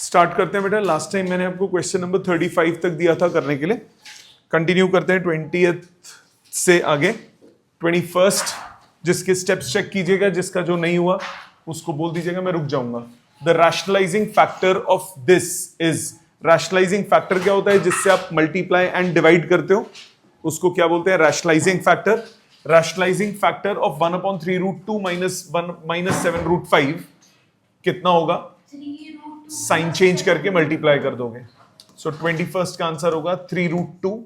Start करते हैं बेटा। लास्ट टाइम मैंने आपको क्वेश्चन नंबर 35 तक दिया था करने के लिए। कंटिन्यू करते हैं 20th से आगे। 21st जिसके स्टेप्स चेक कीजिएगा, जिसका जो नहीं हुआ उसको बोल दीजिएगा, मैं रुक जाऊंगा। The rationalising factor of this is, rationalising factor क्या होता है? जिससे आप मल्टीप्लाई एंड डिवाइड करते हो उसको क्या बोलते हैं? Rationalising factor. Rationalising factor of 1/3√2 minus 7√5 कितना होगा? साइन चेंज करके मल्टीप्लाई कर दोगे। सो 21st का आंसर होगा 3√2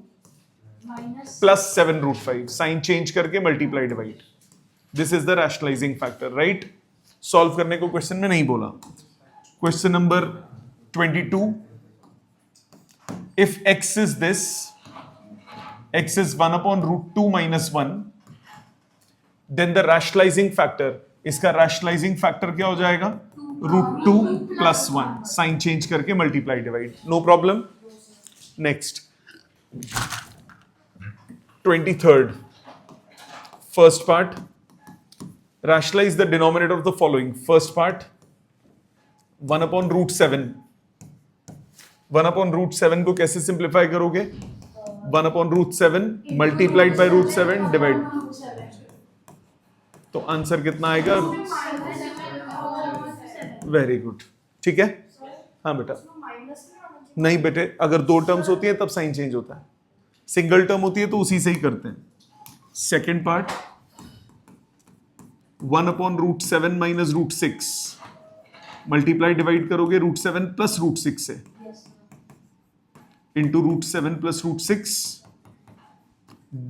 प्लस 7√5, साइन चेंज करके multiply divide. This is the rationalising factor, right? Solve करने को क्वेश्चन में नहीं बोला। Question number 22, if x is this, x is 1/√2 minus 1, then the rationalizing factor, इसका rationalizing factor क्या हो जाएगा? √2 plus 1, साइन चेंज करके multiply divide. No problem. Next 23rd, first part, rationalize the denominator of the following. First part 1/√7, 1/√7 को कैसे simplify करोगे? 1/√7 multiplied by √7 divide, तो answer कितना आएगा? वेरी गुड, ठीक है। हाँ बेटा, नहीं बेटे, अगर दो टर्म्स होती है तब साइन चेंज होता है, सिंगल टर्म होती है तो उसी से ही करते हैं। Second part 1/√7 minus √6, multiply divide करोगे √7 प्लस √6 से, into √7 plus √6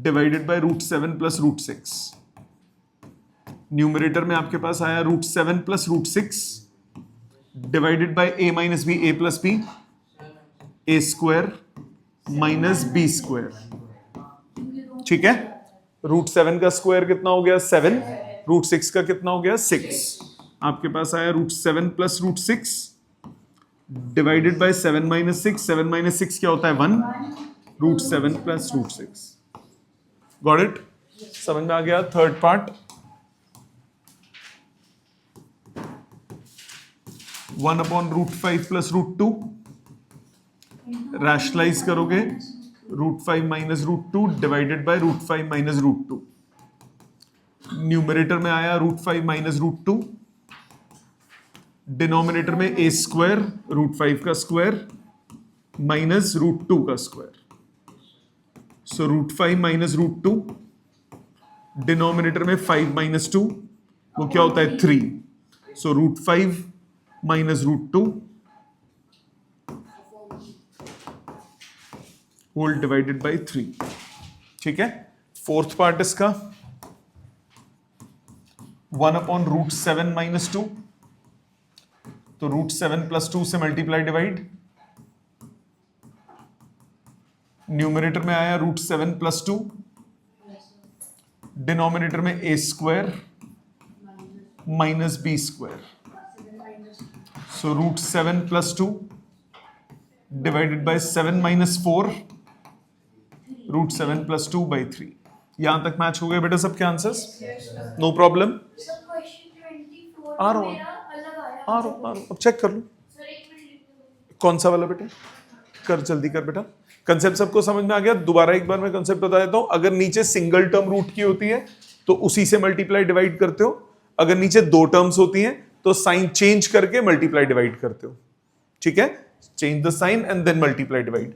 divided by √7 plus √6। Numerator में आपके पास आया √7 plus √6 divided by a minus B, a plus B, a square minus b square, ठीक है। √7 का स्क्वायर कितना हो गया? 7, √6 का कितना हो गया? 6। आपके पास आया √7 plus √6 divided by 7 minus 6, 7 minus 6 क्या होता है? 1, √7 प्लस √6। Got it? समझ में आ गया? थर्ड पार्ट 1/√5 प्लस √2, रैशनलाइज करोगे √5 minus √2 divided by √5 minus √2। Numerator में आया √5 माइनस √2, डिनोमिनेटर में a स्क्वायर √5 का स्क्वायर माइनस √2 का स्क्वायर। सो √5 माइनस √2, डिनोमिनेटर में 5 माइनस 2, वो क्या होता है? 3। सो √5 माइनस √2 होल डिवाइडेड बाई 3, ठीक है। फोर्थ पार्ट इसका 1/√7 माइनस 2, तो √7 प्लस 2 से मल्टीप्लाई डिवाइड। न्यूमरेटर में आया √7 प्लस 2, डिनोमिनेटर में a square minus b square. So √7 plus 2 divided by 7 minus 4, √7 plus 2 by 3। यहां तक मैच हो गए बेटा सबके आंसर्स? No problem. आ रहा हूं, अब चेक कर लो कौन सा वाला बेटा। कर, जल्दी कर बेटा। कंसेप्ट सबको समझ में आ गया? दोबारा एक बार मैं कंसेप्ट बता देता हूं। अगर नीचे सिंगल टर्म रूट की होती है तो उसी से मल्टीप्लाई डिवाइड करते हो। अगर नीचे दो टर्म्स होती हैं तो साइन चेंज करके मल्टीप्लाई डिवाइड करते हो, ठीक है। Change the sign and then multiply divide.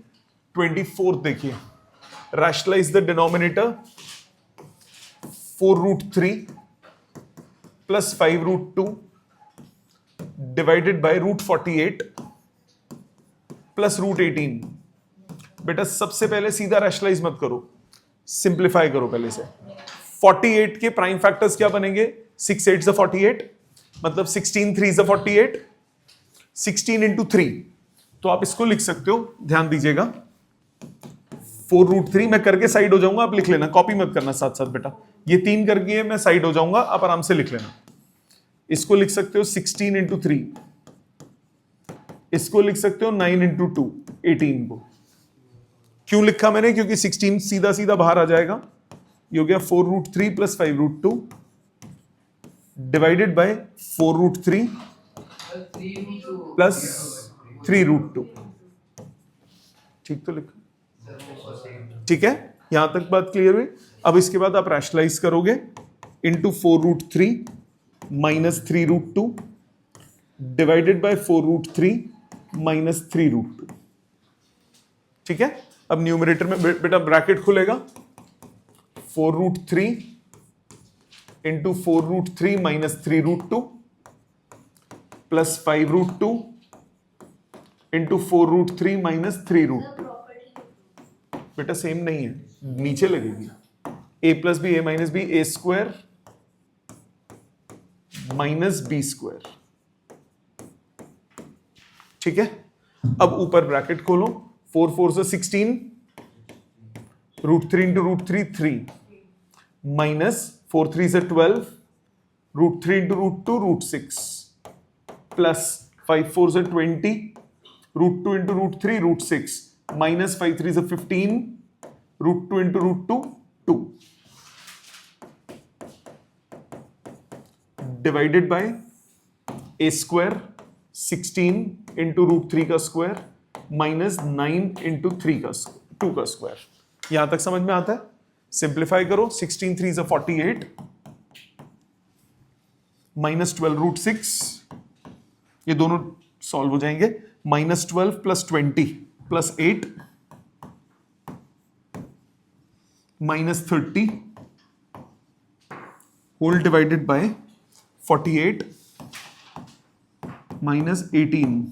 24 देखिए, rationalise the denominator 4√3 plus 5√2 divided by √48 plus √18। बेटा सबसे पहले सीधा रैशनलाइज मत करो, सिंप्लीफाई करो पहले से। 48 के प्राइम फैक्टर्स क्या बनेंगे? 6 8 48, मतलब 16 3 48, 16 इंटू 3। तो आप इसको लिख सकते हो, ध्यान दीजिएगा 4√3 मैं करके साइड हो जाऊंगा, आप लिख लेना, कॉपी मत करना साथ साथ बेटा। ये 3 करके मैं साइड हो जाऊंगा, आप आराम से लिख लेना। इसको लिख सकते हो 16 इंटू 3, इसको लिख सकते हो 9 इंटू 2, 18 को। क्यों लिखा मैंने? क्योंकि 16 सीधा सीधा बाहर आ जाएगा। ये हो गया 4√3 प्लस 5√2 डिवाइडेड बाय 4√3 प्लस 3√2। ठीक तो लिखा, ठीक है, यहां तक बात क्लियर हुई। अब इसके बाद आप रैशनलाइज करोगे, into 4√3 minus 3√2 divided by 4√3 minus 3√2। ठीक है, अब न्यूमरेटर में बेटा ब्रैकेट खुलेगा, 4√3 into 4√3 minus 3√2 plus 5√2 into 4√3 minus 3√2। बेटा सेम नहीं है, नीचे लगेगी, a plus B A minus B A square minus B square. ठीक है, अब ऊपर ब्रैकेट खोलो, 4 4 से 16, √3 इंटू √3 3 माइनस 4 3 से 12, √3 इंटू √2 √6 प्लस 5 4 से 20, √2 इंटू √3 √6 माइनस 5 3 से 15, √2 into √2 2 divided by a square 16 into √3 का स्क्वायर माइनस 9 इंटू 3 का 2 का स्क्वायर। यहां तक समझ में आता है? सिंप्लीफाई करो, 16 3 से 48 माइनस 12 √6, ये दोनों सॉल्व हो जाएंगे, minus 12 plus 20 plus 8 minus 30 whole divided by 48 minus 18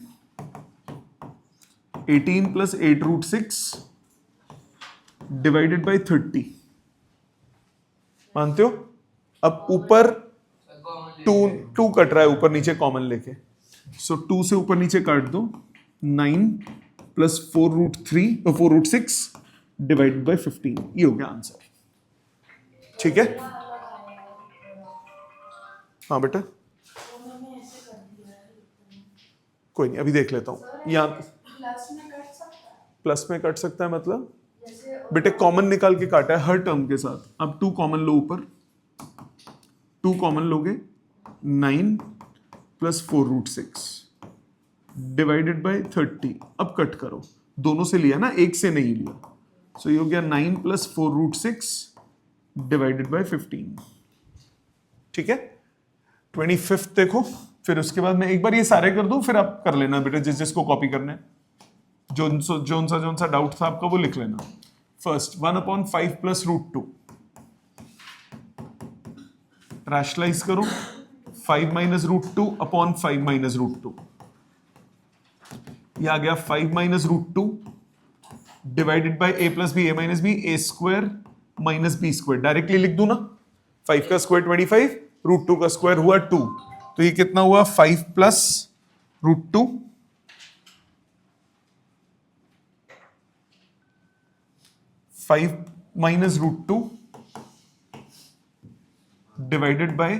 plus 8 √6 divided by 30। मानते हो? अब ऊपर 2 कट रहा है, ऊपर नीचे कॉमन लेके, सो 2 से ऊपर नीचे काट दो, 9 प्लस 4√6 डिवाइडेड बाय 15। ये हो गया आंसर। ठीक है, हाँ बेटा कोई नहीं, अभी देख लेता हूं। यहाँ प्लस में कट सकता है मतलब बेटे कॉमन निकाल के काटा है हर टर्म के साथ। अब 2 कॉमन लो, ऊपर 2 कॉमन लोगे, 9 प्लस 4√6 डिवाइडेड बाय 30। अब कट करो, दोनों से लिया ना, एक से नहीं लिया, सो ये हो गया 9 प्लस 4√6 डिवाइडेड बाय 15। ठीक है, 25 देखो, फिर उसके बाद मैं एक बार ये सारे कर दूं, फिर आप कर लेना बेटा, जिस जिसको कॉपी करना है, जोन सा डाउट था आपका वो लिख लेना। फर्स्ट 1/5 प्लस √2 रैशनलाइज करो, 5 माइनस √2 अपॉन 5 माइनस √2, ये आ गया 5 minus √2 divided by a plus B A minus B A square minus B square. Directly लिख दूं ना, 5 का स्क्वायर 25, √2 का स्क्वायर हुआ 2, तो ये कितना हुआ 5 plus √2 5 minus √2 divided by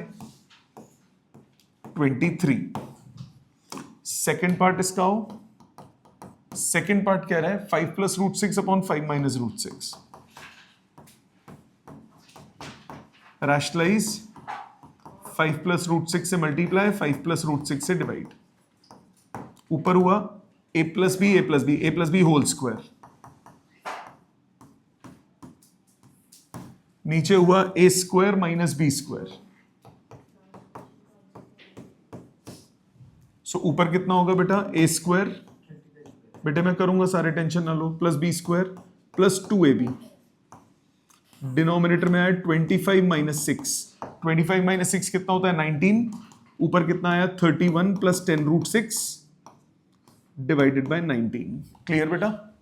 23। Second part इसका हो, सेकेंड पार्ट कह रहा है 5 plus √6 upon 5 minus √6। Rationalise, 5 plus √6 से मल्टीप्लाई, 5 प्लस √6 से डिवाइड। ऊपर हुआ a plus B A plus B whole square, नीचे हुआ a square minus B square. So ऊपर कितना होगा बेटा, a स्क्वायर, बेटे मैं करूंगा सारे, टेंशन ना लो, plus B square plus 2ab, denominator में आया 25 माइनस 6, 25 माइनस 6 कितना होता है 19, ऊपर कितना आया 31 प्लस 10 √6 डिवाइडेड बाय 19। क्लियर बेटा,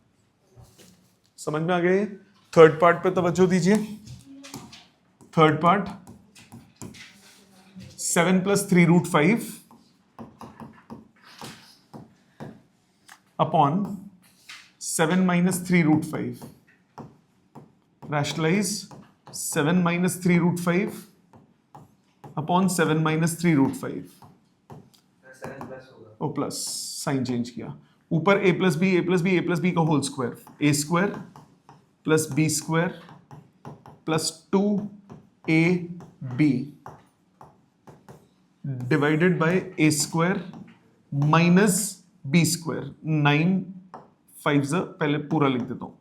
समझ में आ गया ये? थर्ड पार्ट पे तवज्जो दीजिए। थर्ड पार्ट 7 प्लस 3√5 upon 7 minus 3√5, rationalise 7 minus 3√5 upon 7 minus 3√5, oh plus sign change किया, ऊपर a plus B A plus B A plus B का whole square, a square plus B square plus 2ab divided by a square minus B square 9 5 पहले पूरा लिख देता हूं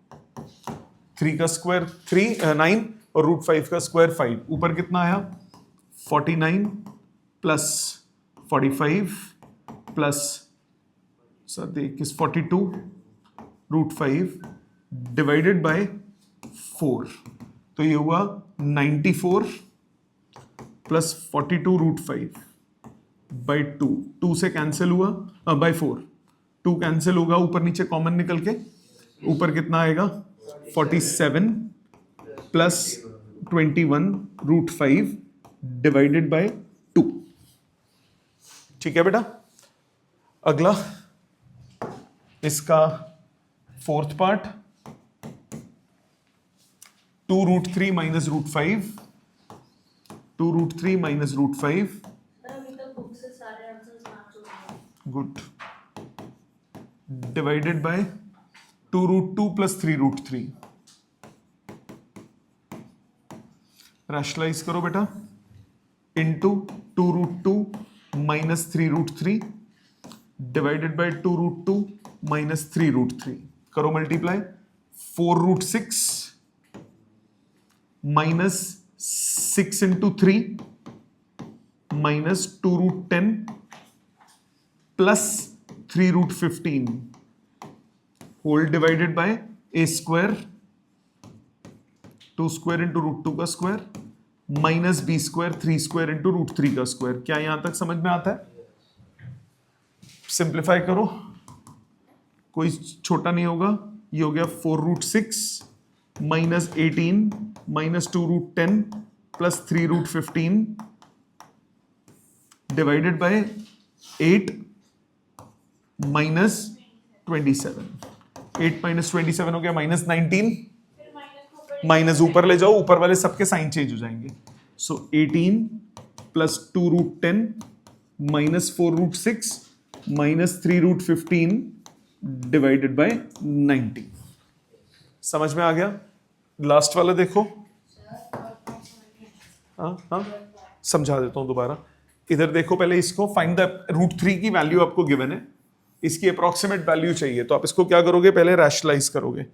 3 का square 9 और रूट 5 का स्क्वायर 5 ऊपर कितना आया 49 प्लस 45 प्लस सर देख 42 रूट 5 डिवाइडेड बाय 4 तो ये हुआ 94 प्लस 42 रूट 5 बाई 2 से कैंसिल हुआ बाई 4 2 कैंसिल होगा ऊपर नीचे कॉमन निकल के ऊपर कितना आएगा 47 प्लस 21 रूट 5 डिवाइडेड बाय 2 ठीक है बेटा अगला इसका fourth part 2 root 3 minus root 5 2 root 3 minus root 5 good divided by 2 root 2 plus 3 root 3 rationalise करो बेटा into 2 root 2 minus 3 root 3 divided by 2 root 2 minus 3 root 3 करो multiply 4 root 6 minus 6 into 3 minus 2 root 10 plus 3 root 15 whole divided by A square 2 square into root 2 का square minus B square 3 square into root 3 का square क्या यहां तक समझ में आता है सिंप्लीफाई करो कोई छोटा नहीं होगा ये हो गया 4 root 6 minus 18 minus 2 root 10 plus 3 root 15 divided by 8 minus 27 8 minus 27 हो गया माइनस 19 माइनस ऊपर ले जाओ ऊपर वाले सबके साइन चेंज हो जाएंगे so 18 plus 2 root 10 minus 4 root 6 minus 3 root 15 divided by 90 समझ में आ गया लास्ट वाला देखो हाँ समझा देता हूं दोबारा इधर देखो पहले इसको फाइंड द रूट 3 की वैल्यू आपको गिवन है इसकी अप्रोक्सीमेट वैल्यू चाहिए तो आप इसको क्या करोगे पहले रैशनलाइज करोगे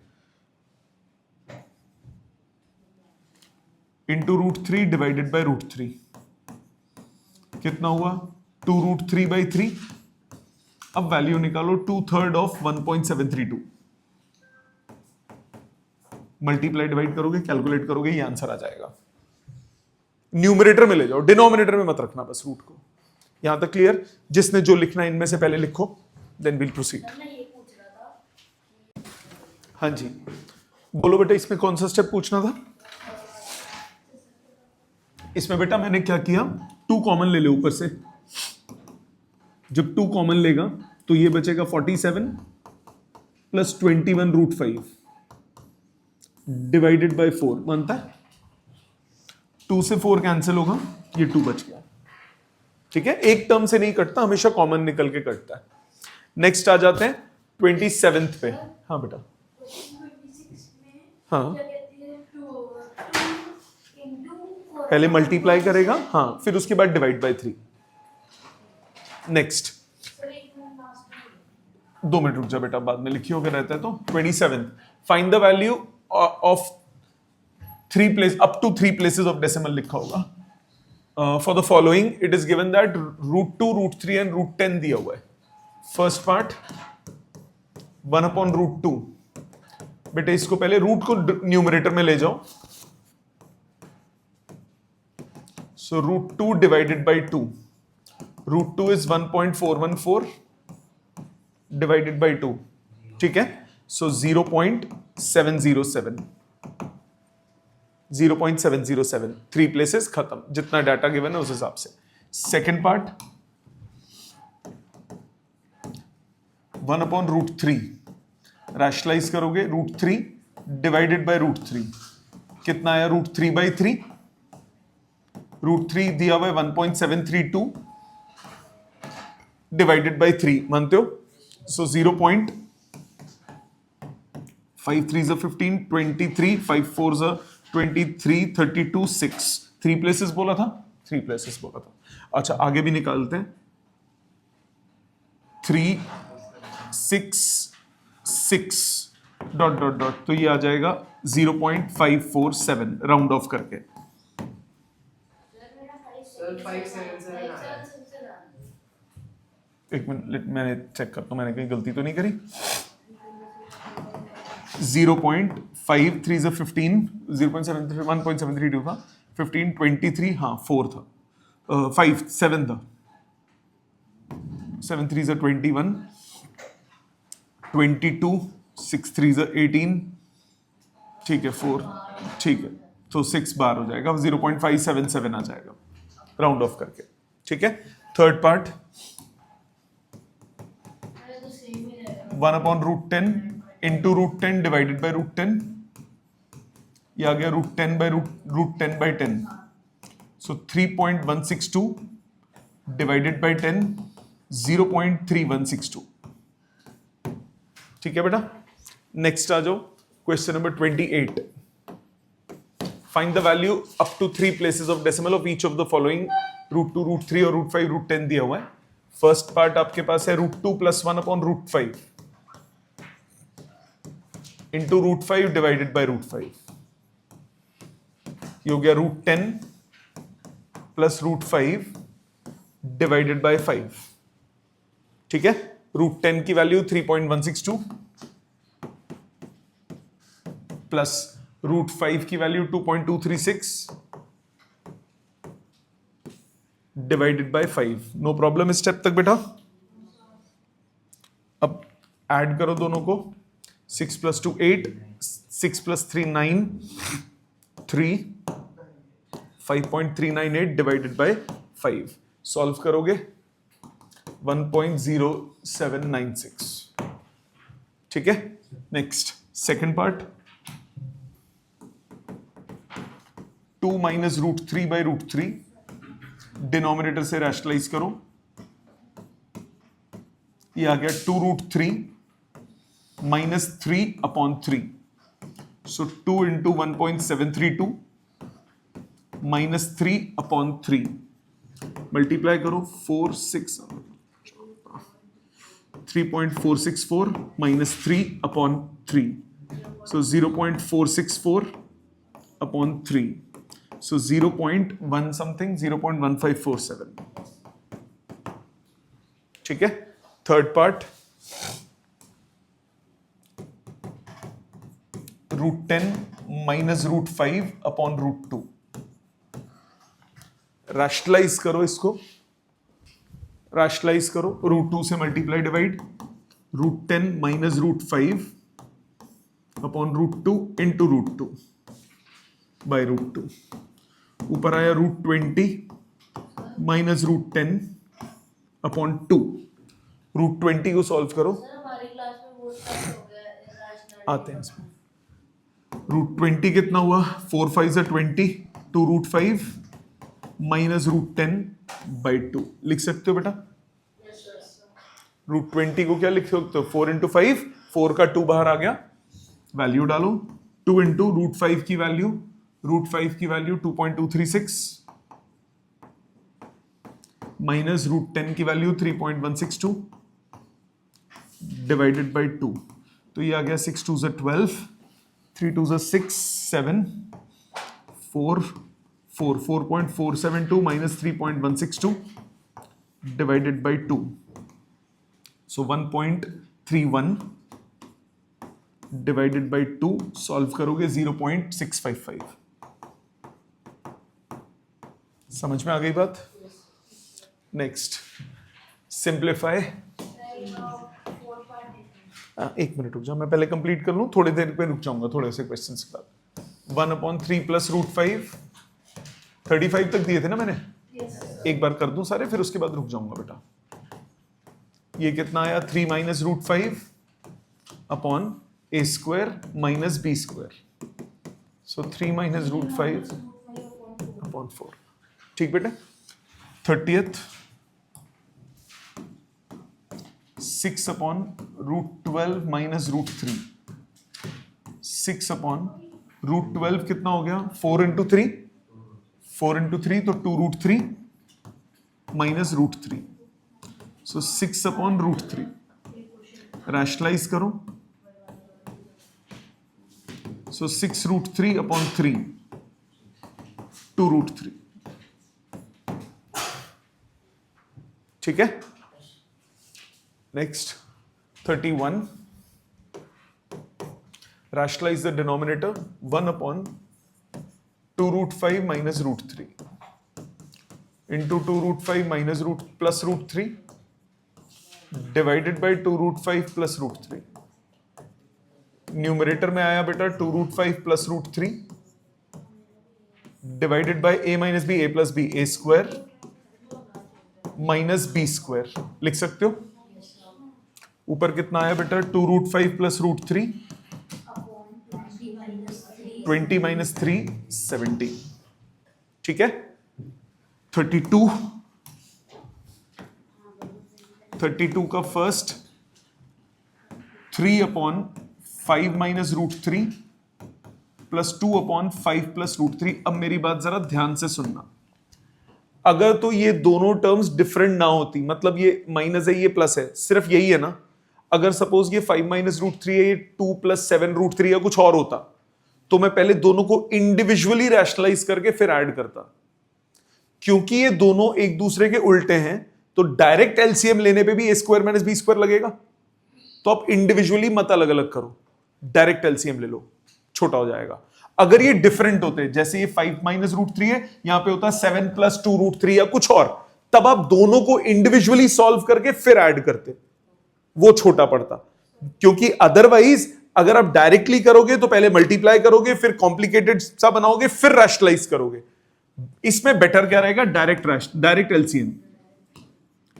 into root 3 divided by root 3 कितना हुआ 2 रूट 3 बाई 3 अब वैल्यू निकालो 2/3 ऑफ 1.732 मल्टीप्लाई डिवाइड करोगे कैलकुलेट करोगे ये आंसर आ जाएगा न्यूमरेटर में ले जाओ डिनोमिनेटर में मत रखना बस रूट को यहां तक क्लियर जिसने जो लिखना है इनमें से पहले लिखो देन विल प्रोसीड हाँ जी बोलो बेटा इसमें कौन सा स्टेप पूछना था इसमें बेटा मैंने क्या किया 2 कॉमन ले ले ऊपर से जब 2 कॉमन लेगा तो ये बचेगा 47 प्लस 21 रूट 5 डिवाइडेड बाय 4 मानता है 2 से 4 कैंसिल होगा ये 2 बच गया ठीक है एक टर्म से नहीं कटता हमेशा कॉमन निकल के कटता है नेक्स्ट आ जाते हैं 27th पे हाँ बेटा हाँ पहले मल्टीप्लाई करेगा हाँ फिर उसके बाद डिवाइड बाय 3 नेक्स्ट 2 मिनट रुक जा बेटा बाद में लिखी होकर रहता है तो 27 find the value of 3 place up to 3 places of decimal लिखा होगा for the following it is given that root 2 root 3 and root 10 दिया हुआ है फर्स्ट पार्ट 1/√2 बेटा इसको पहले रूट को न्यूमरेटर में ले जाओ so root 2 divided by 2 root 2 is 1.414 divided by 2 ठीक है so 0.707 0.707 3 प्लेसेस खत्म जितना डाटा गिवन है उस हिसाब से सेकेंड पार्ट 1/√3 रैशनलाइज करोगे √3 डिवाइडेड बाय √3 कितना आया √3/3 √3 दिया हुआ है 1.732 डिवाइडेड बाय 3 मानते हो सो 0.53 is 15 23 5 4 is 23 32 6 3 प्लेसेस बोला था 3 प्लेसेस बोला था अच्छा आगे भी निकालते हैं 3 6 डॉट डॉट डॉट, तो ये आ जाएगा 0.547 राउंड ऑफ करके। एक मिनट मैंने चेक करता हूं, मैंने कहीं गलती तो नहीं करी। 0.5 3 is 15, 0.73 1.732 था, 15 23 हाँ 4 था, 5 7 था, 7 3 is 21, 22 6 3 is 18, ठीक है 4, ठीक है तो 6 बार हो जाएगा, 0.577 आ जाएगा राउंड ऑफ करके, ठीक है। Third part 1/√10 into √10 divided by √10, ये आ गया √10 बाई √10/10, सो 3.162 डिवाइडेड बाई 10 0.3162, ठीक है बेटा। नेक्स्ट आ जाओ, question number 28। Find the value up to 3 places of decimal of each of the following, √2 √3 और √5 √10 दिया हुआ है। फर्स्ट पार्ट आपके पास है √2 + 1/√5 इंटू √5 डिवाइडेड बाई √5, ये हो गया √10 + √5 डिवाइडेड बाई 5, ठीक है। √10 की वैल्यू 3.162 प्लस √5 की value 2.236 divided by 5। No problem इस स्टेप तक बेटा। अब ऐड करो दोनों को, 6 + 2 8, 6 + 3 9, 3 5.398 डिवाइडेड बाय 5। सॉल्व करोगे 1.0796, ठीक है। नेक्स्ट सेकंड पार्ट, 2 - √3/√3, डिनोमिनेटर से रैशनलाइज करो, ये आ गया 2√3 - 3/3, सो 2 × 1.732 - 3/3, मल्टीप्लाई करो 3.464 - 3/3, सो 0.464/3, so 0.1 something 0.1547, ठीक है। थर्ड पार्ट, √10 - √5/√2, रैशनलाइज करो इसको, रैशनलाइज करो, √2 से मल्टीप्लाई डिवाइड, √10 - √5/√2 इंटू √2 बाई √2, ऊपर आया √20 - √10/2, √20 को सॉल्व करो, आते हैं इसमें। √20 कितना हुआ, 4 5 = 20, 2 √5 - √10/2 लिख सकते हो बेटा। √20 को क्या लिख सकते हो, 4 × 5, 4 का 2 बाहर आ गया, वैल्यू डालो, 2 × √5 की वैल्यू, √5 की वैल्यू 2.236 माइनस √10 की वैल्यू 3.162 डिवाइडेड बाई 2, तो ये आ गया 6 2 = 12, 3 2 = 6 7 4 4.472 minus 3.162 divided by 2, so 1.31 divided by 2, solve करोगे 0.655। समझ में आ गई बात। नेक्स्ट सिंप्लीफाई, एक मिनट रुक जाओ, मैं पहले कंप्लीट कर लूं, थोड़ी देर पे रुक जाऊंगा थोड़े से क्वेश्चंस के बाद। 1/3 + √5, 35 तक दिए थे ना मैंने, एक बार कर दूं सारे, फिर उसके बाद रुक जाऊंगा बेटा। ये कितना आया, 3 - √5/a² - b², सो 3 - √5/4, ठीक बेटा। 30th 6/√12 - √3, 6/√12 कितना हो गया, 4 × 3, 4 × 3 तो 2 √3 - √3, सो 6/√3, रैशनलाइज करो, सो 6√3 अपॉन 3, 2√3। ठीक है, next 31, rationalize the denominator, 1 upon 2√5 minus √3 into 2√5 minus plus √3 divided by 2√5 plus √3। Numerator में आया बेटा 2√5 plus √3 divided by a minus b, a plus b, a square minus b square। लिख सकते हो? ऊपर कितना आया बेटा 2√5 plus √3, 20 minus 3, 70। ठीक है, 32 का first 3 upon 5 minus √3 plus 2 upon 5 plus √3। अब मेरी बात जरा ध्यान से सुनना, अगर तो ये दोनों टर्म्स डिफरेंट ना होती, मतलब ये माइनस है ये प्लस है, सिर्फ यही है ना, अगर सपोज ये 5 माइनस √3 है, ये 2 प्लस 7 √3 या कुछ और होता, तो मैं पहले दोनों को इंडिविजुअली रैशनलाइज करके फिर ऐड करता। क्योंकि ये दोनों एक दूसरे के उल्टे हैं, तो डायरेक्ट एलसीएम लेने पे भी ए स्क्वायर माइनस बी स्क्वायर लगेगा। तो आप इंडिविजुअली मत अलग अलग करो, डायरेक्ट एलसीएम ले लो, छोटा हो जाएगा। अगर ये डिफरेंट होते, जैसे ये 5 माइनस √3 है, यहां पे होता 7 प्लस 2 √3 या कुछ और, तब आप दोनों को इंडिविजुअली सॉल्व करके फिर ऐड करते, वो छोटा पड़ता। क्योंकि अदरवाइज अगर आप डायरेक्टली करोगे तो पहले मल्टीप्लाई करोगे, फिर कॉम्प्लिकेटेड सा बनाओगे, फिर रैशनलाइज करोगे। इसमें बेटर क्या रहेगा, direct LCM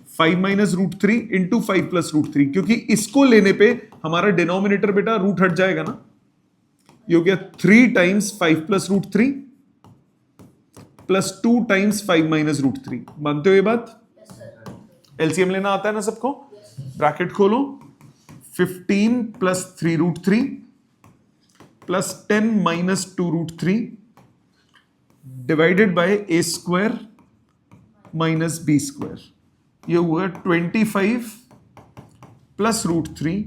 5 minus √3 into 5 plus √3, क्योंकि इसको लेने पे हमारा डिनोमिनेटर बेटा रूट हट जाएगा ना। ये हो गया 3 times 5 plus √3 plus 2 times 5 minus √3। मानते हो ये बात? एलसीएम लेना आता है ना सबको? ब्रैकेट खोलो, 15 plus 3√3 plus 10 minus 2√3 divided by A square minus B square. ये हुआ 25 प्लस √3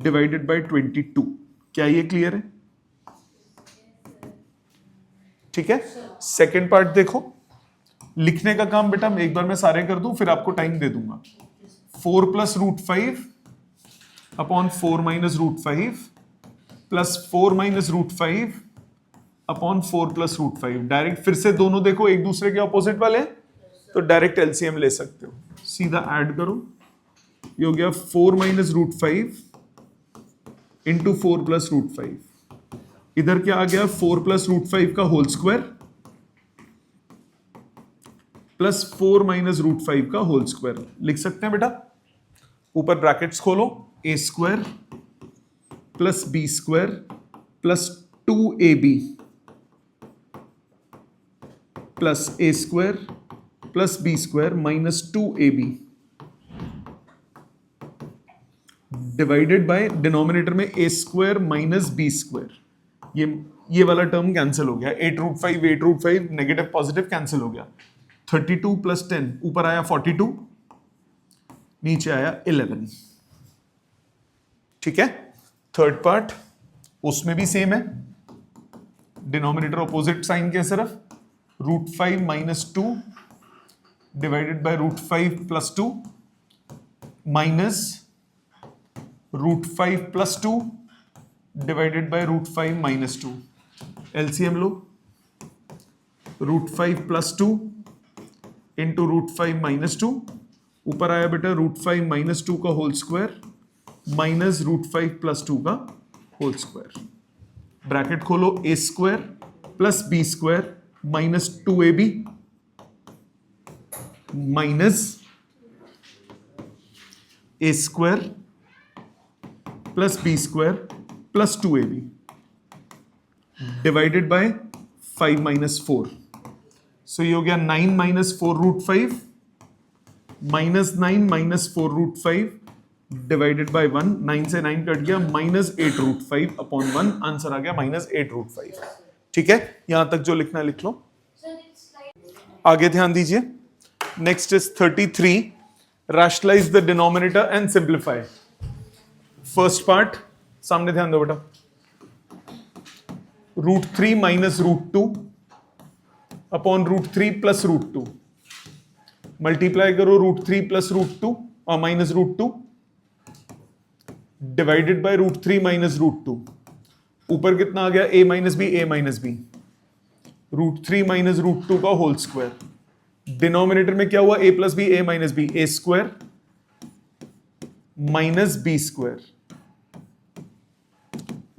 डिवाइडेड बाय 22। क्या ये क्लियर है? ठीक है, सेकेंड पार्ट देखो। लिखने का काम बेटा एक बार मैं सारे कर दूं, फिर आपको टाइम दे दूंगा। 4 plus √5 upon 4 minus √5 plus 4 minus √5 upon 4 plus √5। Direct फिर से दोनों देखो एक दूसरे के ऑपोजिट वाले, तो डायरेक्ट एलसीएम ले सकते हो। सीधा ऐड करो, ये हो गया 4 माइनस √5 इंटू 4 प्लस √5। इधर क्या आ गया, 4 प्लस √5 का होल स्क्वायर प्लस 4 माइनस √5 का होल स्क्वायर। लिख सकते हैं बेटा? ऊपर ब्रैकेट्स खोलो, A square plus B square plus 2ab plus A square plus B square minus 2ab divided by denominator में A square minus B square. ये वाला टर्म कैंसिल हो गया, 8√5 नेगेटिव पॉजिटिव कैंसिल हो गया। 32 प्लस 10, ऊपर आया 42, नीचे आया 11। ठीक है, थर्ड पार्ट उसमें भी सेम है, डिनोमिनेटर ऑपोजिट साइन के, सिर्फ √5 minus 2 divided by √5 plus 2 minus √5 plus 2 divided by √5 minus 2। LCM low, √5 plus 2 into √5 minus 2, ऊपर आया बेटा √5 माइनस 2 का होल स्क्वायर माइनस √5 प्लस 2 का होल स्क्वायर। ब्रैकेट खोलो, A square plus B square minus 2ab minus A square plus B square plus 2ab divided by 5 minus 4। So ये हो गया 9 minus 4√5 minus 9 minus 4√5 divided by 1। 9 से 9 cut गया, minus 8√5 upon 1। Answer आ गया minus 8√5। ठीक है, यहां तक जो लिखना लिख लो। आगे ध्यान दीजिए, next is 33, rationalise the denominator and simplify. First part सामने ध्यान दो बेटा, √3 माइनस √2 अपॉन √3 प्लस √2, मल्टीप्लाई करो √3 प्लस √2 और माइनस √2 डिवाइडेड बाय √3 माइनस √2, ऊपर कितना आ गया a माइनस बी, √3 माइनस √2 का होल स्क्वायर, डिनोमिनेटर में क्या हुआ a plus B, a minus B, a square minus B square,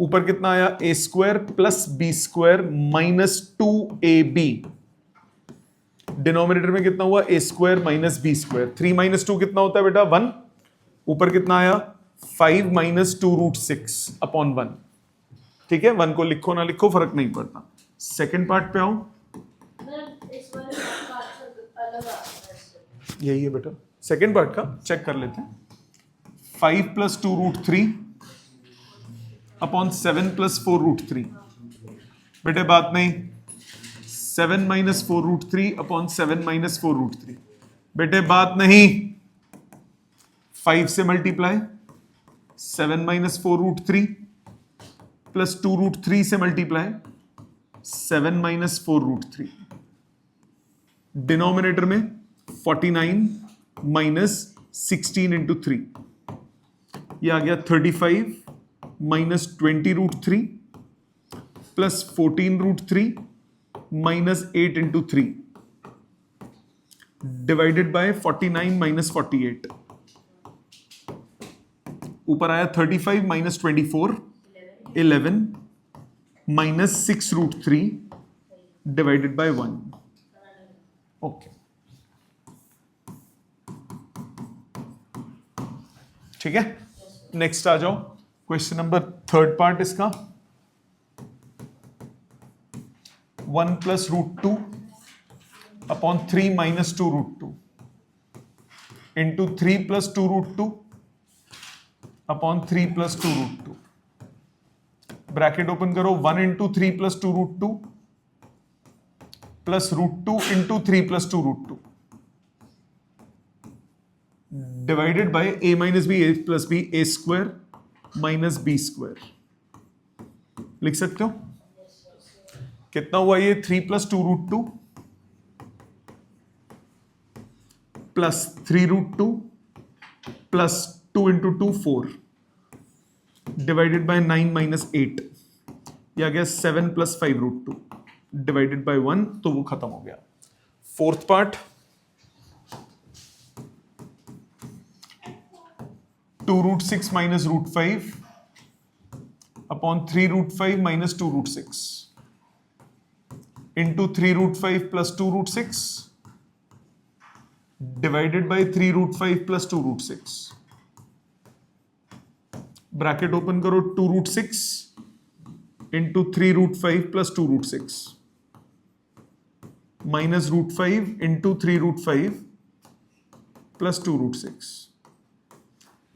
ऊपर कितना आया a square plus B square minus 2ab, denominator में कितना हुआ a square minus B square, 3 minus 2 कितना होता है बेटा 1, ऊपर कितना आया 5 माइनस 2√6 अपॉन 1, ठीक है, 1 को लिखो ना लिखो फर्क नहीं पड़ता। सेकंड पार्ट पे आओ, यही है बेटा सेकंड पार्ट का, चेक कर लेते हैं, 5 प्लस 2√3 अपॉन 7 प्लस 4√3, बेटे बात नहीं, 7 माइनस 4√3 अपॉन 7 माइनस 4√3, बेटे बात नहीं, 5 से मल्टीप्लाई, 7 माइनस 4√3 प्लस 2√3 से मल्टीप्लाई, 7 माइनस 4√3, डिनोमिनेटर में 49 माइनस 16 इंटू 3, यह आ गया 35 minus 20√3 plus 14√3 minus 8 into 3 divided bye 49 minus 48, ऊपर आया 35 minus 24 11 minus 6√3 divided by 1, okay ठीक है। नेक्स्ट आ जाओ, क्वेश्चन नंबर थर्ड पार्ट इसका, 1 plus √2 upon 3 minus 2√2 into 3 plus 2√2 upon 3 plus 2√2, bracket open करो, 1 into 3 plus 2√2 plus √2 into 3 plus 2√2 divided by a minus B, a plus B, a square minus B square, लिख सकते हो कितना हुआ ये, 3 plus 2√2 plus 3√2 plus 2 into 2 4 divided by 9 minus 8, यह आ गया 7 plus 5√2 divided by 1, तो वो खत्म हो गया। Fourth part, 2√6 minus √5 upon 3√5 minus 2√6 into 3√5 plus 2√6 divided by 3√5 plus 2√6, bracket open करो, 2√6 into 3√5 plus 2√6 minus √5 into 3√5 plus 2√6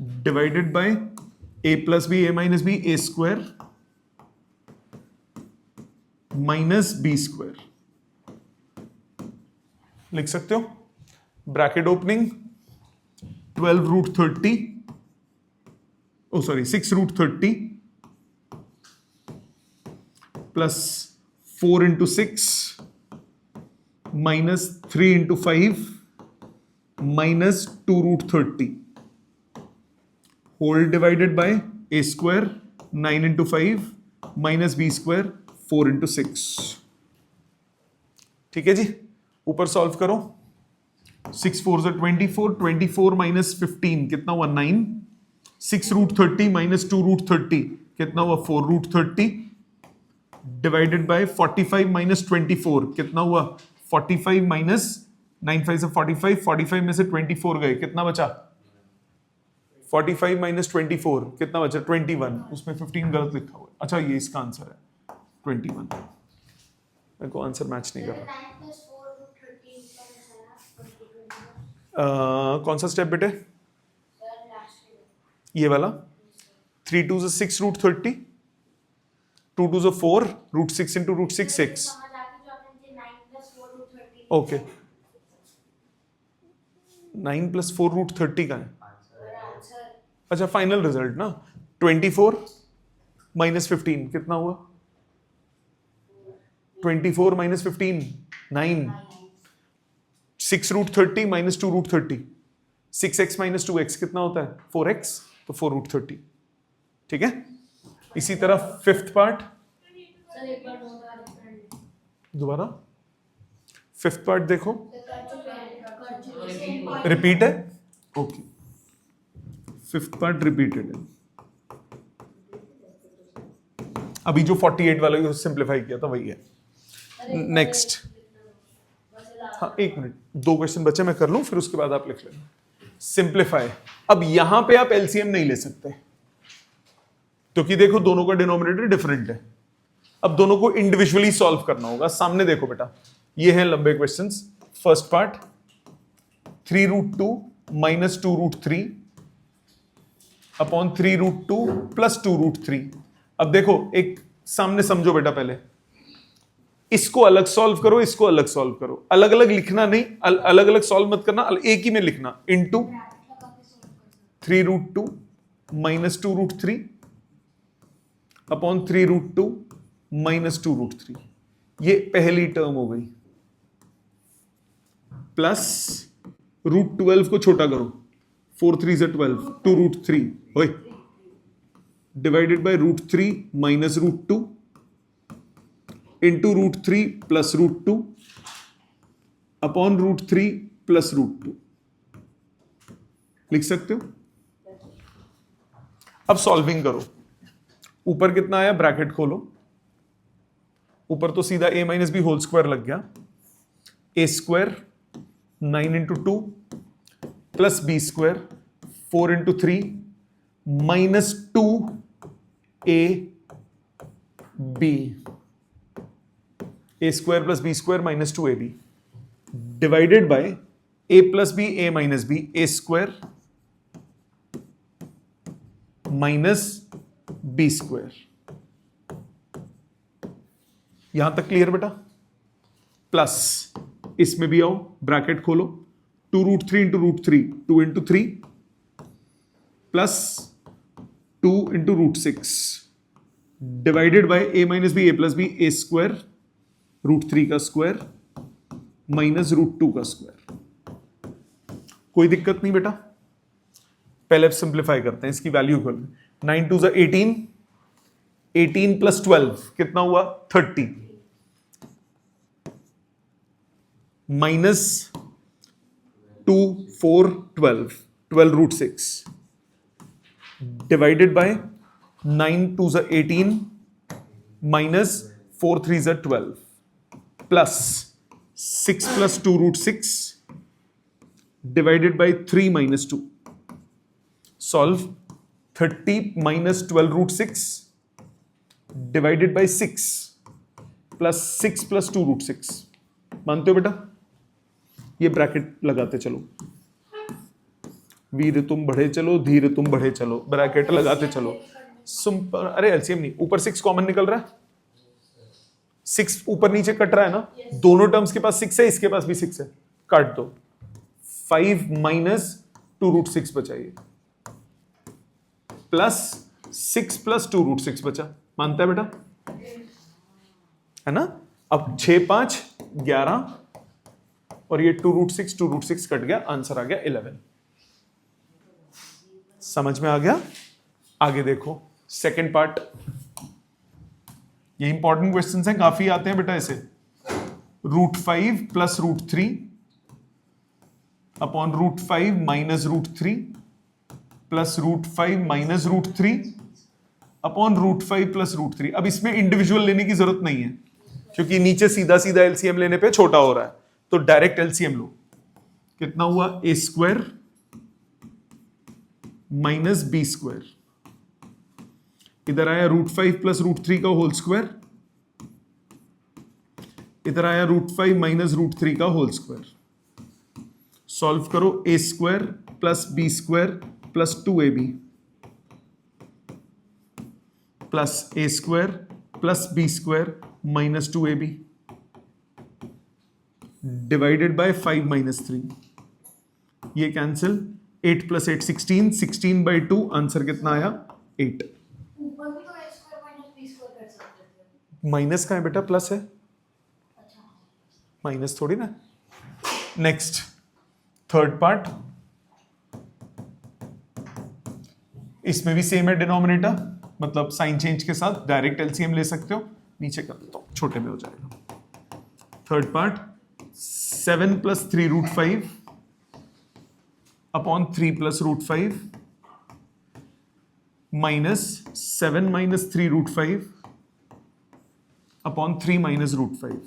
divided by a plus B, a minus B, a square minus B square, लिख सकते हो, bracket opening 12√30 6√30 plus 4 into 6 minus 3 into 5 minus 2√30 whole divided by a square 9 into 5 minus B square 4 into 6, ठीक है जी। ऊपर solve करो, 6 4 से 24, 24 minus 15 कितना हुआ 9, 6√30 माइनस 2√30 कितना हुआ 4√30 डिवाइडेड बाय 45 माइनस 24 कितना हुआ 45 माइनस 9 5 से 45, 45 में से 24 गए, कितना बचा 45 माइनस 24 कितना बचा 21, उसमें 15 गलत लिखा हुआ है, अच्छा ये इसका आंसर है 21, मेरे को आंसर मैच नहीं कर रहा। कौन सा स्टेप बेटे, ये वाला, 3 2 से 6√30, 2 2 से 4, √6 इंटू √6 6, ओके 9 प्लस 4 √30 का है, अच्छा फाइनल रिजल्ट ना, 24 माइनस 15 कितना हुआ? 24 minus 15 9. 6 root 30 minus 2 root 30. 6x minus 2x कितना होता है? 4x. तो 4 रूट 30. ठीक है. इसी तरह फिफ्थ पार्ट दोबारा. फिफ्थ पार्ट देखो, रिपीट है. ओके, फिफ्थ पार्ट रिपीटेड है. अभी जो 48 वाला को सिंप्लीफाई किया था वही है. नेक्स्ट. हाँ, एक मिनट, 2 क्वेश्चन बचे, मैं कर लूं, फिर उसके बाद आप लिख लेना. सिंप्लीफाई. अब यहां पे आप एलसीएम नहीं ले सकते क्योंकि देखो दोनों का डिनोमिनेटर डिफरेंट है. अब दोनों को इंडिविजुअली सॉल्व करना होगा. सामने देखो बेटा, ये हैं लंबे questions. First part 3 root 2 minus 2 root 3 upon 3 root 2 plus 2 root 3. अब देखो, एक सामने समझो बेटा, पहले इसको अलग सॉल्व करो, इसको अलग सॉल्व करो. अलग अलग लिखना नहीं, अलग अलग सॉल्व मत करना, एक ही में लिखना. Into 3 root 2 minus 2 root 3 upon 3 root 2 minus 2 root 3. ये पहली टर्म हो गई. प्लस रूट 12 को छोटा करो, 4 3 से 12, 2 रूट 3 होए, divided by root 3 minus root 2 into root 3 plus root 2 upon root 3 plus root 2. लिख सकते हो. अब सॉल्विंग करो. ऊपर कितना आया? ब्रैकेट खोलो. ऊपर तो सीधा a minus b whole square लग गया. a square 9 into 2 plus B square 4 into 3 minus 2 a b. a square plus B square minus 2 ab divided by a plus B a minus B a square minus B square. यहां तक clear बेटा? Plus इसमें भी आओ, bracket खोलो. 2 root 3 into root 3 2 into 3 plus 2 into root 6 divided by a minus B a plus B a square root 3 का square minus root 2 का square. कोई दिक्कत नहीं बेटा. पहले सिंप्लीफाई करते हैं, इसकी वैल्यू खोल. 9 2 18, 18 प्लस 12 कितना हुआ? 30 minus 2 4 12 12 root 6 divided by 9 2 18 minus 4 3 12 plus 6 plus 2 root 6 divided by 3 minus 2. Solve. 30 minus 12 root 6 divided by 6 plus 6 plus 2 root 6. मानते हो बेटा? ये ब्रैकेट लगाते चलो. वीर तुम बढ़े चलो, धीर तुम बढ़े चलो, ब्रैकेट लगाते चलो. अरे एलसीएम नहीं, ऊपर 6 कॉमन निकल रहा है. 6 ऊपर नीचे कट रहा है ना. दोनों टर्म्स के पास 6 है, इसके पास भी 6 है, काट दो. 5 माइनस 2 रूट 6 बचाइए प्लस 6 प्लस 2 रूट 6 बचा. मानता है बेटा? है ना. अब 6 5 11 और ये 2 रूट 6 कट गया, आंसर आ गया 11. समझ में आ गया? आगे देखो सेकंड पार्ट. ये इंपॉर्टेंट क्वेश्चंस हैं, काफी आते हैं बेटा ऐसे. Root 5 plus root 3 upon root 5 minus root 3 plus root 5 minus root 3 upon root 5 plus root 3. अब इसमें इंडिविजुअल लेने की जरूरत नहीं है क्योंकि नीचे सीधा सीधा एलसीएम लेने पे छोटा हो रहा है, तो डायरेक्ट एलसीएम लो. कितना हुआ? a square minus B square. इधर आया रूट 5 प्लस रूट 3 का होल स्क्वायर, इधर आया रूट 5 माइनस रूट 3 का होल स्क्वायर. सॉल्व करो. a square plus B square plus 2ab plus a square plus B square minus 2ab divided by 5 minus 3. ये cancel. 8 plus 8 16, 16 by 2. Answer कितना आया? 8। ऊपर भी तो x square minus b square कर सकते थे। माइनस का है बेटा, प्लस है, अच्छा माइनस थोड़ी ना। नेक्स्ट थर्ड पार्ट, इसमें भी सेम है डिनोमिनेटर, मतलब साइन चेंज के साथ डायरेक्ट एलसीएम ले सकते हो। नीचे कर देता हूं, छोटे में हो जाएगा। Third part 7 + 3√5 upon 3 + √5 minus 7 - 3√5 upon 3 - √5।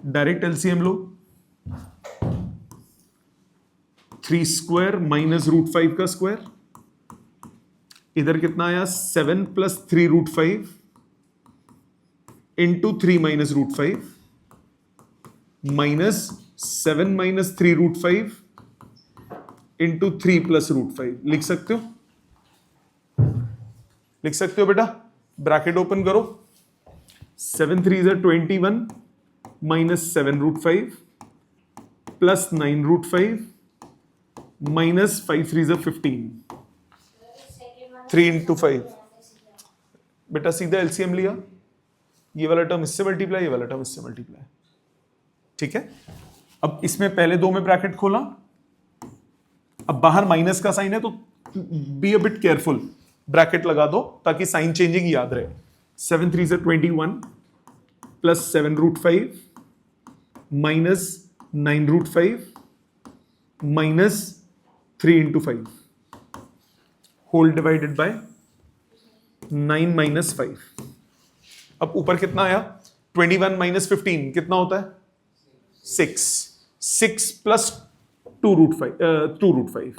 Direct LCM लो, 3 स्क्वायर माइनस √5 का स्क्वायर, इधर कितना आया 7 + 3√5 इंटू 3 - √5 माइनस 7 - 3√5 इंटू 3 + √5। लिख सकते हो, लिख सकते हो बेटा। ब्रैकेट ओपन करो, 7 3 = 21 माइनस 7√5 प्लस 9√5 माइनस 5 3 = 15। 3 × 5 बेटा सीधा एलसीएम लिया, ये वाला टर्म इससे मल्टीप्लाई, ये वाला टर्म इससे मल्टीप्लाई। ठीक है, अब इसमें पहले दो में ब्रैकेट खोला, अब बाहर माइनस का साइन है तो be a bit careful, bracket लगा दो ताकि साइन चेंजिंग याद रहे। 7 3 = 21 plus 7√5 minus 9√5 minus 3 × 5 whole divided by 9 - 5। अब ऊपर कितना आया 21 - 15 कितना होता है 6। 6 + 2√5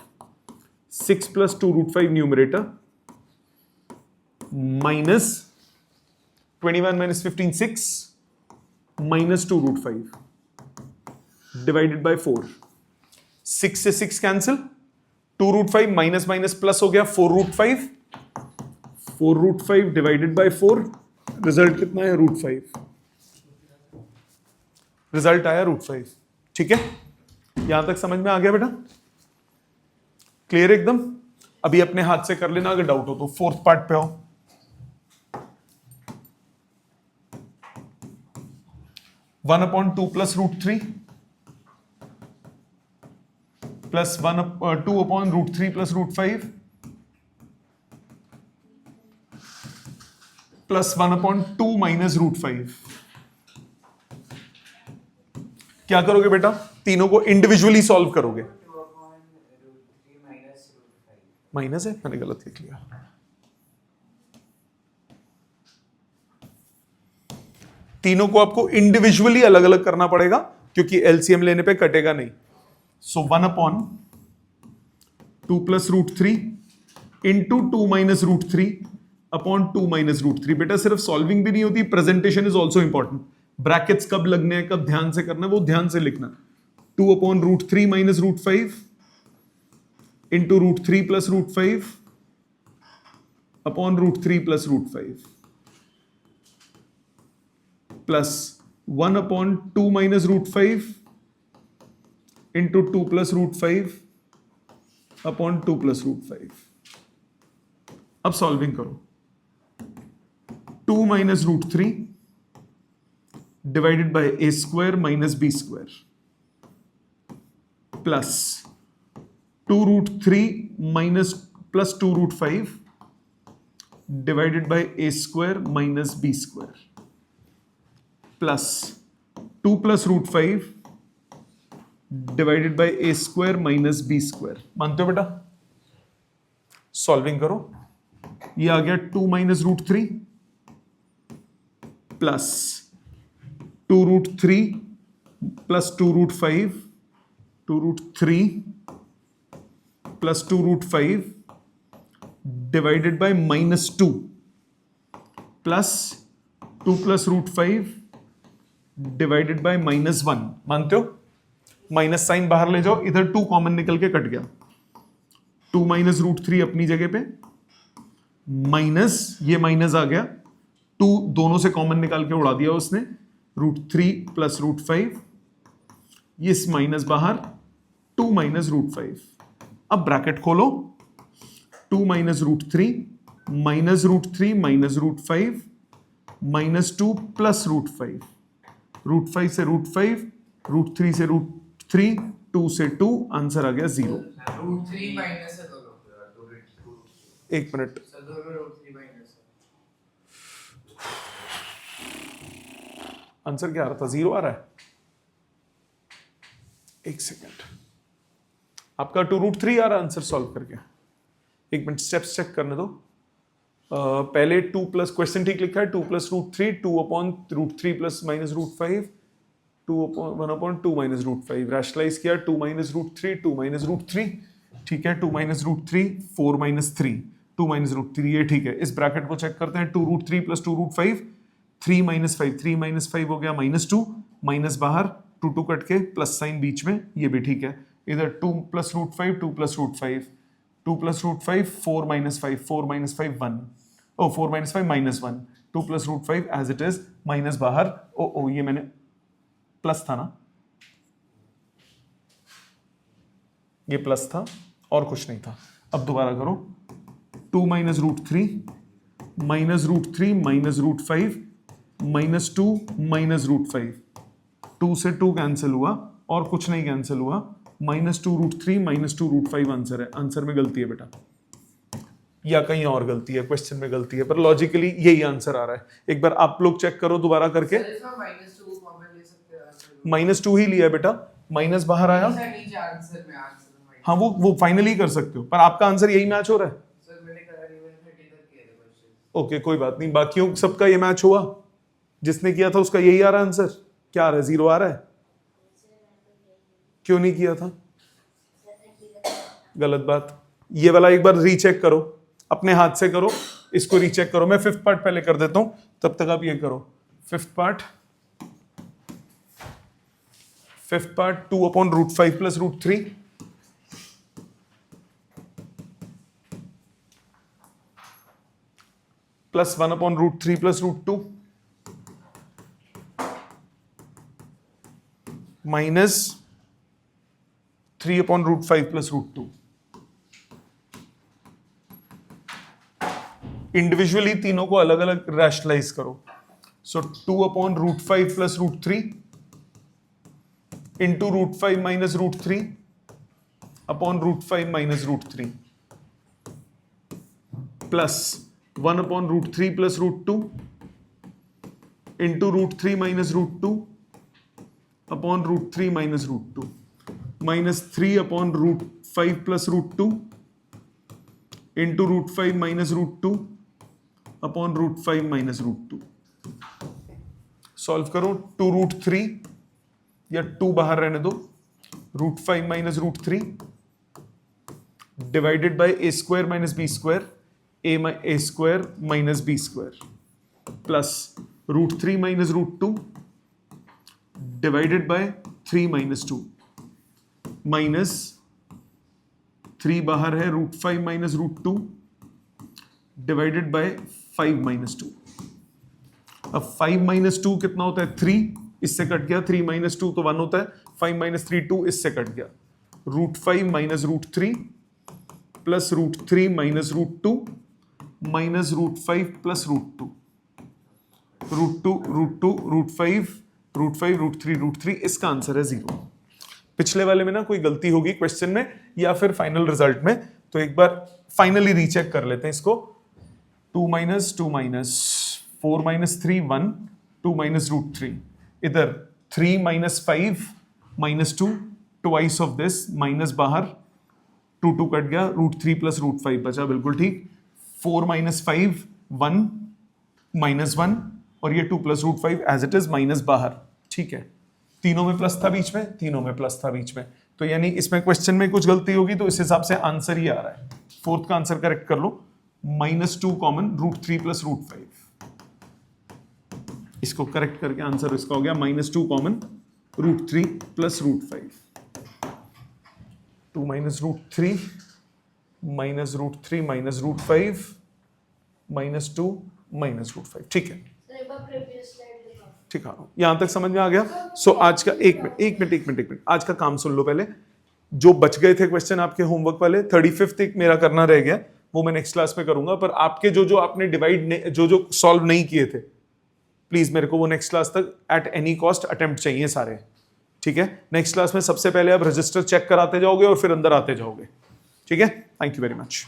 6 + 2√5 numerator minus 21 - 15 6 minus 2√5 divided by 4। 6 से 6 कैंसिल, 2√5 माइनस माइनस प्लस हो गया 4√5, 4√5 डिवाइडेड बाय 4, रिजल्ट कितना है √5, रिजल्ट आया √5। ठीक है, यहां तक समझ में आ गया बेटा, क्लियर एकदम। अभी अपने हाथ से कर लेना अगर डाउट हो तो। फोर्थ पार्ट पे आओ, one upon 2 + √3 plus 2 upon √3 + √5 plus 1/2 minus √5। क्या करोगे बेटा, तीनों को इंडिविजुअली सॉल्व करोगे। माइनस है, मैंने गलत लिख लिया। तीनों को आपको इंडिविजुअली अलग अलग करना पड़ेगा क्योंकि एलसीएम लेने पे कटेगा नहीं। सो 1/2 + √3 इंटू 2 - √3 अपॉन 2 - √3। बेटा सिर्फ सॉल्विंग भी नहीं होती, presentation is also important. Brackets कब लगने हैं, कब ध्यान से करना है, वो ध्यान से लिखना। 2/√3 - √5 into √3 + √5 upon √3 + √5 plus 1/2 - √5 into 2 + √5 upon 2 + √5। अब सॉल्विंग करो, 2 - √3 divided bye a² minus b² plus 2√3 minus plus 2√5 divided by a² minus b² plus 2 + √5 divided by a² minus b²। मानते हो बेटा, सॉल्विंग करो, ये आ गया 2 - √3 plus 2√3 plus 2√5 2√3 plus 2√5 divided by -2 plus 2 + √5 divided by -1। मानते हो, माइनस साइन बाहर ले जाओ, इधर 2 कॉमन निकल के कट गया। 2 - √3 अपनी जगह पे माइनस ये माइनस आ गया, 2 दोनों से कॉमन निकाल के उड़ा दिया उसने, √3 प्लस √5, ये माइनस बाहर, 2 - √5। अब ब्रैकेट खोलो, 2 - √3 -√3 -√5 -2 प्लस √5, √5 से √5, √3 से √3, 2 से 2, आंसर आ गया 0। √3 माइनस है दोनों। एक मिनट, सर दोनों √3 माइनस है। आंसर क्या आ रहा था? 0 आ रहा है। एक सेकेंड, आपका 2√3 आ रहा है आंसर सॉल्व करके। एक मिनट, स्टेप्स चेक करने दो। पहले 2 प्लस, क्वेश्चन ठीक लिखा है, 2 प्लस √3, 2/√3 प्लस -√5, 1/2 माइनस √5, रैशनलाइज किया, 2 -√3, 2 -√3, ठीक है, 2 -√3, 4 -3, 2 -√3, ये ठीक है। इस ब्रैकेट को चेक करते हैं, 2√3 प्लस 2√5, 3 -5, 3 -5 हो गया -2, माइनस बाहर, 2 2 कट के, प्लस साइन बीच में, ये भी ठीक है। इधर 2 plus √5, 2 plus √5, 2 plus √5, 4 -5, 4 -5 1, 4 -5 -1, 2 plus √5 as it is, minus बाहर, ये मैंने प्लस था ना, ये प्लस था और कुछ नहीं था। अब दोबारा करो, 2 -√3 -√3 -√5 -2 -√5, 2 से 2 कैंसिल हुआ और कुछ नहीं कैंसिल हुआ, -2√3 -2√5 आंसर है। आंसर में गलती है बेटा, या कहीं और गलती है, क्वेश्चन में गलती है, पर लॉजिकली यही आंसर आ रहा है। एक बार आप लोग चेक करो दोबारा करके। सर इसमें -2 कॉमन ले सकते हैं। -2 ही लिया है बेटा, माइनस बाहर आया। सर नीचे आंसर में -। हाँ, वो फाइनली कर सकते हो, पर आपका आंसर यही मैच हो रहा है। सर मैंने करा नहीं, मैंने 30 तक किए थे क्वेश्चन। ओके, कोई बात नहीं, बाकियों सबका ये मैच हुआ, जिसने किया था उसका यही आ रहा है आंसर। क्या आ रहा है? 0 आ रहा है। क्यों नहीं किया था? गलत बात। ये वाला एक बार रीचेक करो, अपने हाथ से करो, इसको रीचेक करो। मैं 5th पार्ट पहले कर देता हूं, तब तक आप ये करो। 5th part 2/√5 plus √3 plus 1/√3 plus √2 minus 3/√5 plus √2। Individually तीनों को अलग अलग रैशनलाइज करो। सो 2/√5 plus √3 into √5 minus √3 upon √5 minus √3 plus 1/√3 plus √2 into √3 minus √2 upon √3 minus √2 minus 3/√5 plus √2 into √5 minus √2 upon √5 minus √2। Solve करो। 2√3 या 2 बाहर रहने दो, √5 minus √3 divided bye a² minus b², a² minus b² plus √3 minus √2 divided by 3 minus 2 minus 3 बाहर है, √5 minus √2 divided by 5 minus 2। अब 5 minus 2 कितना होता है? 3, इससे कट गया, 3 माइनस 2 तो 1 होता है, 5 माइनस 3 2, इससे कट गया, √5 minus √3 plus √3 minus √2 minus √5 plus √2, √5 √3, इसका आंसर है 0। पिछले वाले में ना कोई गलती होगी क्वेश्चन में या फिर फाइनल रिजल्ट में, तो एक बार फाइनली रीचेक कर लेते हैं इसको। 2 माइनस 2 माइनस 4 माइनस 3 1, 2 माइनस √3, इधर 3 minus 5 minus 2, twice of this, minus बाहर, 2 2 कट गया, √3 प्लस √5 बचा, बिल्कुल ठीक। 4 माइनस 5 1 माइनस 1 और ये 2 plus √5 as it is, minus बाहर, ठीक है। तीनों में प्लस था बीच में, तीनों में प्लस था बीच में, तो यानी इसमें क्वेश्चन में कुछ गलती होगी तो इस हिसाब से आंसर ही आ रहा है। 4th का आंसर करेक्ट कर लो, -2 कॉमन, √3 प्लस √5, इसको करेक्ट करके आंसर इसका हो गया -2 common, √3 plus √5, 2 minus √3 minus √3 minus √5 -2 minus √5, ठीक है। सर एक बार प्रीवियस स्लाइड दिखाओ। ठीक है, यहां तक समझ में आ गया। सो आज का एक मिनट आज का काम सुन लो पहले। जो बच गए थे क्वेश्चन आपके होमवर्क वाले, 35th एक मेरा करना रह गया, वो मैं नेक्स्ट क्लास में करूंगा, पर आपके जो आपने डिवाइड जो सॉल्व नहीं किए थे, प्लीज मेरे को वो नेक्स्ट क्लास तक एट एनी कॉस्ट अटेम्प्ट चाहिए सारे, ठीक है। नेक्स्ट क्लास में सबसे पहले आप रजिस्टर चेक कराते जाओगे और फिर अंदर आते जाओगे, ठीक है। Thank you very much.